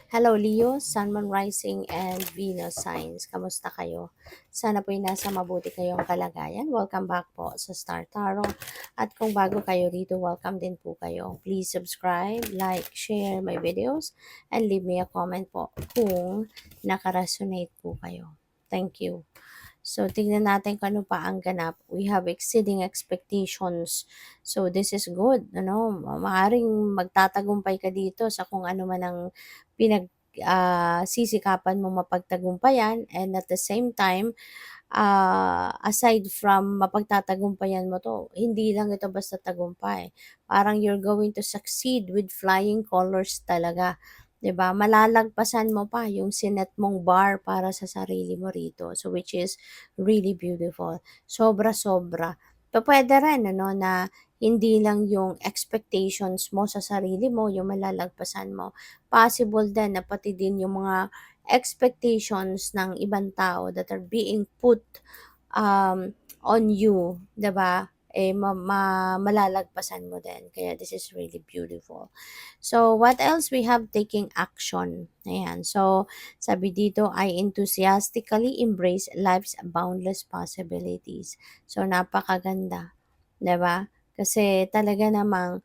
Hello Leo, Sun, Moon Rising, and Venus signs. Kamusta kayo? Sana po'y nasa mabuti kayong kalagayan. Welcome back po sa Star Tarot. At kung bago kayo rito, welcome din po kayo. Please subscribe, like, share my videos, and leave me a comment po kung nakaresonate po kayo. Thank you. So, tingnan natin kung ano pa ang ganap. We have exceeding expectations. So, this is good. Maaring magtatagumpay ka dito sa kung ano man ang sisikapan mo mapagtagumpayan, and at the same time, aside from mapagtatagumpayan mo 'to, hindi lang ito basta tagumpay. Parang you're going to succeed with flying colors talaga, 'di ba? Malalagpasan mo pa yung sinet mong bar para sa sarili mo rito. So, which is really beautiful. Sobra-sobra. Pupuwede rin ano, na hindi lang yung expectations mo sa sarili mo yung malalagpasan mo. Possible din na pati din yung mga expectations ng ibang tao that are being put on you, 'di ba? Malalagpasan mo din. Kaya this is really beautiful. So, what else we have? Taking action. Ayan. So, sabi dito, I enthusiastically embrace life's boundless possibilities. So, napakaganda. 'Di ba? Kasi talaga namang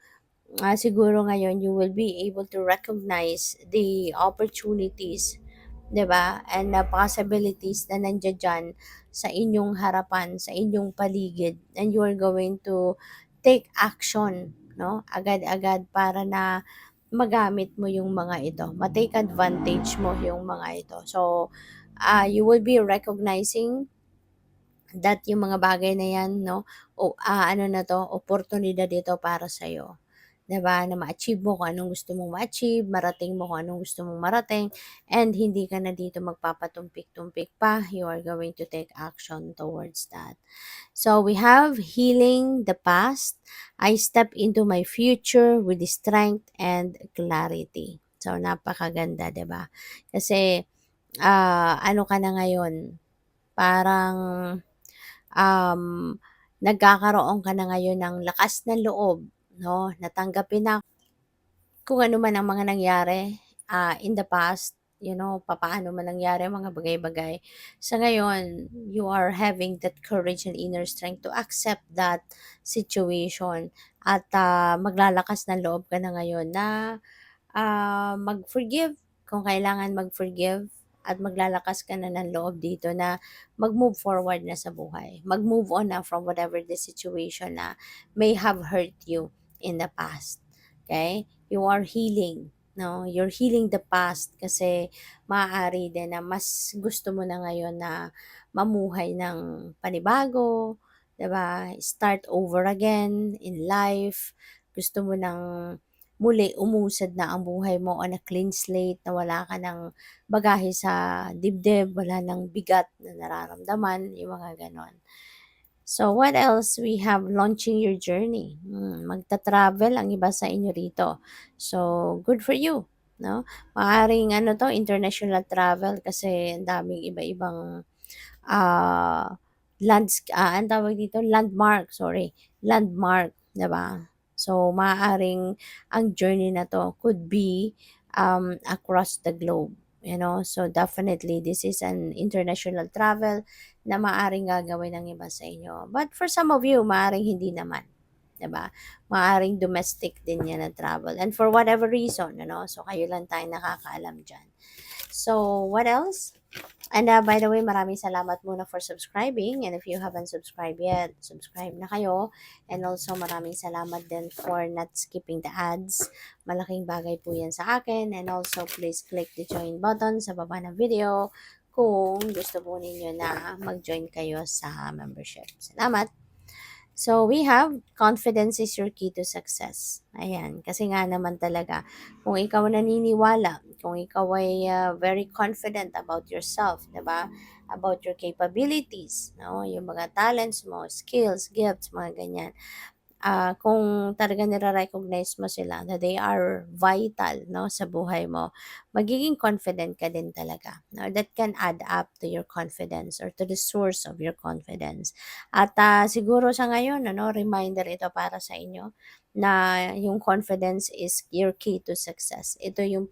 siguro ngayon you will be able to recognize the opportunities, 'di ba? And the possibilities na nandiyan diyan sa inyong harapan, sa inyong paligid, and you are going to take action, no? Agad-agad para na magamit mo yung mga ito, ma-take advantage mo yung mga ito. So, you will be recognizing that yung mga bagay na yan, no, ano na to, oportunidad ito para sa'yo. 'Di ba? Na ma-achieve mo kung anong gusto mong ma-achieve, marating mo kung anong gusto mong marating, and hindi ka na dito magpapatumpik-tumpik pa. You are going to take action towards that. So we have healing the past. I step into my future with strength and clarity. So napakaganda, 'di ba? Kasi ano ka na ngayon, parang um, nagkakaroon ka na ngayon ng lakas ng loob, no? Natanggapin na kung ano man ang mga nangyari in the past, papaano man nangyari ang mga bagay-bagay. Sa ngayon, you are having that courage and inner strength to accept that situation, at maglalakas ng loob ka na ngayon na mag-forgive kung kailangan mag-forgive, at maglalakas ka na ng loob dito na mag-move forward na sa buhay. Mag-move on na from whatever the situation na may have hurt you in the past. Okay? You are healing. No, you're healing the past kasi maaari din na mas gusto mo na ngayon na mamuhay ng panibago, 'di ba? Start over again in life. Gusto mo nang muli umusad na ang buhay mo on a clean slate, na wala ka ng bagahe sa dibdib, wala ng bigat na nararamdaman, yung mga ganon. So, what else? We have launching your journey. Magta-travel ang iba sa inyo rito. So, good for you. No? Maaring ano to, international travel kasi ang daming iba-ibang ah ang tawag dito, landmark, sorry, landmark, 'di ba? So, maaaring ang journey na to could be across the globe. So definitely this is an international travel na maaring gagawin ng iba sa inyo. But for some of you, maaring hindi naman. 'Di ba? Maaring domestic din yan na travel. And for whatever reason, so kayo lang tayo nakakaalam dyan. So, what else? And by the way, maraming salamat muna for subscribing. And if you haven't subscribed yet, subscribe na kayo. And also, maraming salamat din for not skipping the ads. Malaking bagay po yan sa akin. And also, please click the join button sa baba ng video kung gusto po ninyo na mag-join kayo sa membership. Salamat! So, we have confidence is your key to success. Ayan, kasi nga naman talaga, kung ikaw naniniwala, kung ikaw ay very confident about yourself, 'di ba? About your capabilities, no? Yung mga talents mo, skills, gifts, mga ganyan. kung talaga nire-recognize mo sila na they are vital, 'no, sa buhay mo, magiging confident ka din talaga, 'no? That can add up to your confidence or to the source of your confidence. At, siguro sa ngayon ano, reminder ito para sa inyo na yung confidence is your key to success. Ito yung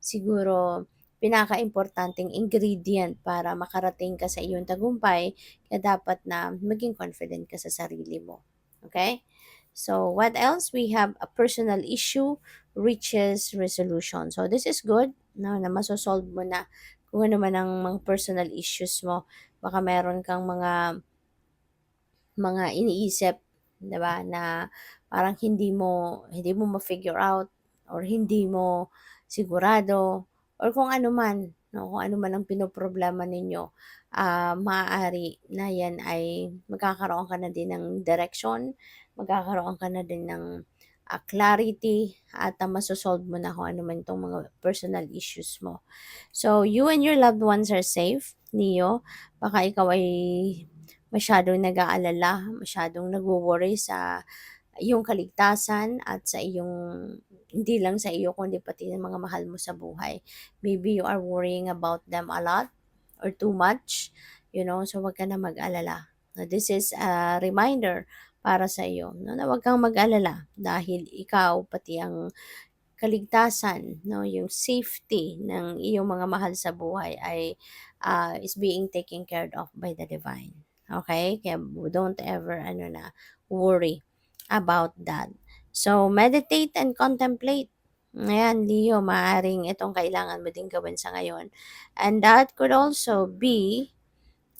siguro pinakaimportanteng ingredient para makarating ka sa iyong tagumpay, kaya dapat na maging confident ka sa sarili mo. Okay? So, what else? We have a personal issue reaches resolution. So, this is good, no, na masosolve mo na kung ano man ang mga personal issues mo. Baka meron kang mga iniisip, 'di ba, na parang hindi mo ma-figure out or hindi mo sigurado or kung ano man, 'no, kung ano man ang pinoproblema ninyo, maaari na 'yan ay magkakaroon ka na din ng direction, magkakaroon ka na din ng, clarity at, mo na kung ano man itong mga personal issues mo. So, you and your loved ones are safe, Neo. Baka ikaw ay masyadong nag-aalala, masyadong nagwo-worry sa iyong kaligtasan at sa iyong hindi lang sa iyo kundi pati ng mga mahal mo sa buhay. Maybe you are worrying about them a lot or too much, so wag ka na mag-alala. Now, this is a reminder para sa iyo, no, na wag kang mag-alala dahil ikaw pati ang kaligtasan, 'no, yung safety ng iyong mga mahal sa buhay ay, is being taken care of by the divine. Okay? Kaya don't ever ano na, worry about that. So, meditate and contemplate. Ayan, Leo, maaaring itong kailangan mo din gawin sa ngayon. And that could also be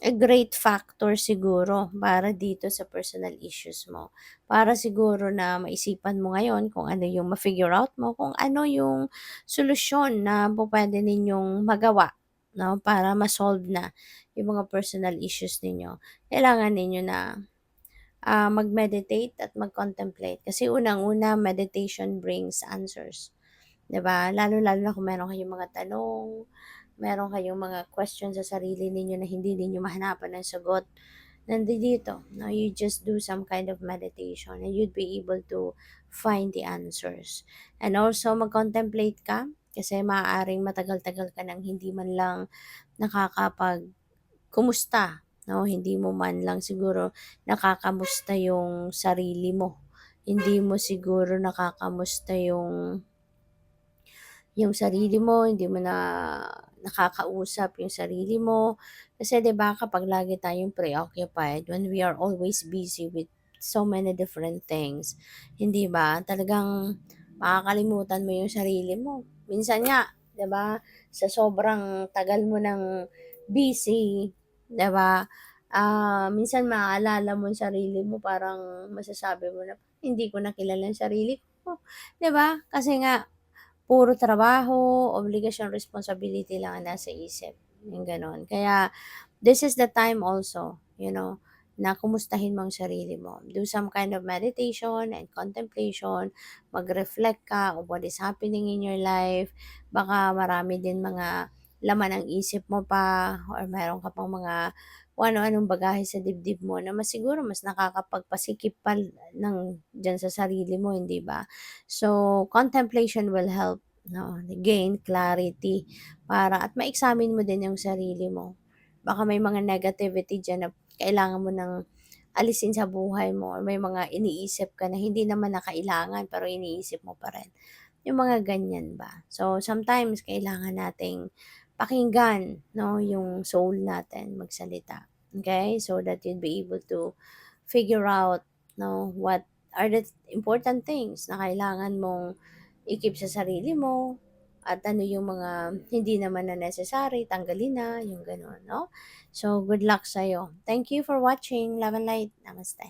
a great factor siguro para dito sa personal issues mo. Para siguro na maisipan mo ngayon kung ano yung ma-figure out mo, kung ano yung solusyon na pupuwede ninyong magawa, 'no, para ma-solve na yung mga personal issues ninyo. Kailangan ninyo na, mag-meditate at mag-contemplate kasi unang-una meditation brings answers. 'Di ba? Lalo-lalo na kung meron kayong mga tanong, meron kayong mga questions sa sarili ninyo na hindi ninyo mahanapan ng sagot, nandito, no? You just do some kind of meditation and you'd be able to find the answers. And also, mag-contemplate ka kasi maaaring matagal-tagal ka nang hindi man lang nakakapag-kumusta, no? Hindi mo man lang siguro nakakamusta yung sarili mo. Hindi mo siguro nakakamusta yung sarili mo, hindi mo na nakakausap yung sarili mo. Kasi 'di ba kapag lagi tayong preoccupied, when we are always busy with so many different things, hindi ba? Talagang makakalimutan mo yung sarili mo. Minsan nga, 'di ba, sa sobrang tagal mo ng busy, 'di ba? Minsan maaalala mo yung sarili mo, parang masasabi mo na, hindi ko na kilala yung sarili ko, 'di ba? Kasi nga puro trabaho, obligasyon, responsibility lang ang nasa isip, yung gano'n. Kaya this is the time also, na kumustahin mo ang sarili mo. Do some kind of meditation and contemplation, mag-reflect ka of what is happening in your life. Baka marami din mga laman ang isip mo pa or meron ka pang mga kung ano-anong bagahe sa dibdib mo na mas siguro mas nakakapagpasikip pa ng diyan sa sarili mo, hindi ba? So, contemplation will help, no, gain clarity para at ma-examine mo din yung sarili mo. Baka may mga negativity diyan na kailangan mo ng alisin sa buhay mo or may mga iniisip ka na hindi naman na kailangan pero iniisip mo pa rin. Yung mga ganyan ba. So, sometimes kailangan nating pakinggan, no, yung soul natin magsalita. Okay? So that you'd be able to figure out, no, what are the important things na kailangan mong i-keep sa sarili mo at ano yung mga hindi naman na necessary, tanggalin na, yung gano'n, no? So, good luck sa'yo. Thank you for watching. Love and light. Namaste.